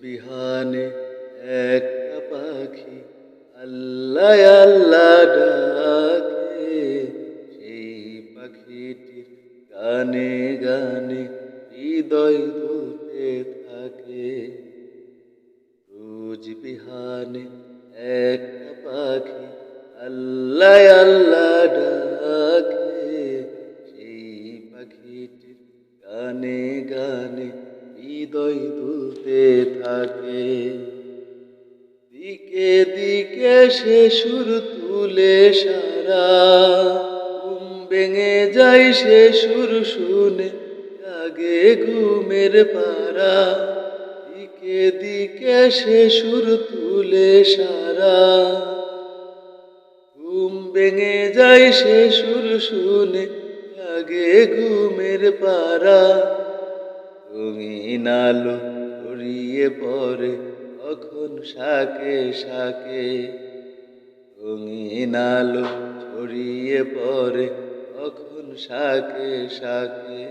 বিহানে একটা পাখি আল্লাহ আল্লাহ ডাকে, সেই পাখিটির গানে গানে হৃদয় দুলতে থাকে। রোজ বিহানে একটা পাখি আল্লাহ আল্লাহ ডাকে, সেই পাখিটির গানে গানে হৃদয় দুলতে থাকে। দিকে দিকে সে সুর তুলে সারা, ঘুম ভেঙে যায় সে সুর শুনে, জাগে ঘুমের পারা। দিকে দিকে সে সুর তুলে সারা, ঘুম ভেঙে যায় সে সুর শুনে, জাগে ঘুমের পারা। রঙিন আলো ছড়িয়ে পড়ে তখন শাকে শাকে, রঙিন আলো ছড়িয়ে পড়ে তখন শাকে শাকে।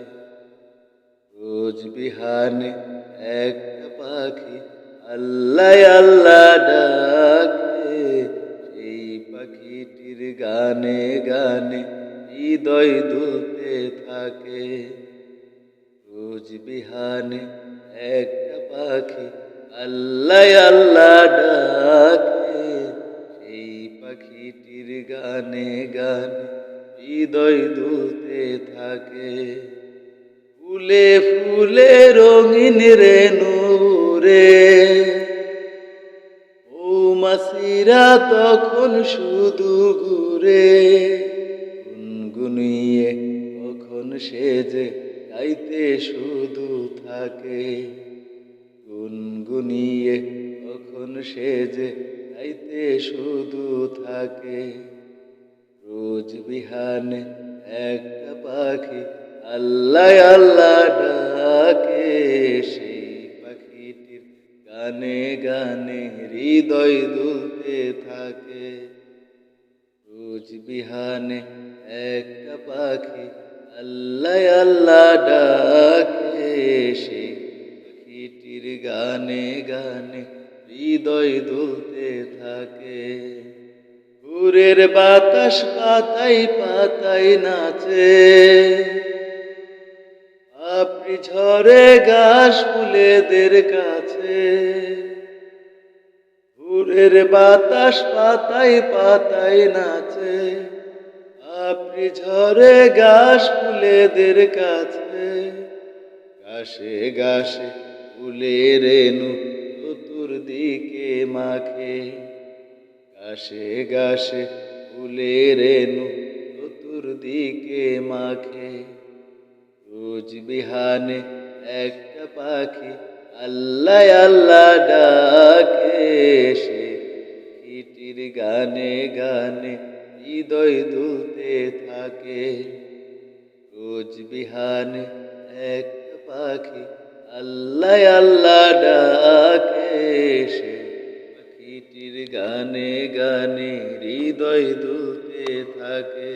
রোজ বিহানে একটা পাখি আল্লাহ আল্লাহ ডাকে, সেই পাখিটির গানে গানে হৃদয় দুলতে থাকে। রোজ বিহানে একটা পাখি আল্লাহ আল্লাহ ডাকে, সেই পাখিটির গানে গানে হৃদয় দুলতে থাকে। ফুলে ফুলে রঙিন রেণু রে, মৌমাছিরা তখন শুধু ঘুরে, গুনগুনিয়ে তখন সেজে গাইতে শুধু থাকে। গুনগুনিয়ে তখন সেজে গাইতে শুধু থাকে। রোজ বিহানে একটা পাখি আল্লাহ আল্লাহ ডাকে, সেই পাখিটির গানে গানে হৃদয় দুলতে থাকে। রোজ বিহানে একটা পাখি আল্লাহ আল্লাহ ডাকে, সেই পাখিটির গানে গানে হৃদয় দুলতে থাকে। ভোরের বাতাস পাতায় পাতায় নাচে, আপনি ঝরে ঘাস ফুলেদের কাছে। ভোরের বাতাস পাতায় পাতায় নাচে, আপনি ঝরে ঘাস ফুলেদের কাছে। ঘাসে ঘাসে ফুলের রেণু চতুর্দিকে মাখে, ঘাসে ঘাসে ফুলের রেণু চতুর্দিকে মাখে। রোজ বিহানে একটা পাখি আল্লাহ আল্লাহ ডাকে, সে পাখিটির গানে গানে হৃদয় দুলতে থাকে। রোজ বিহানে একটা পাখি আল্লাহ আল্লাহ ডাকে, সে পাখিটির গানে গানে হৃদয় দুলতে থাকে।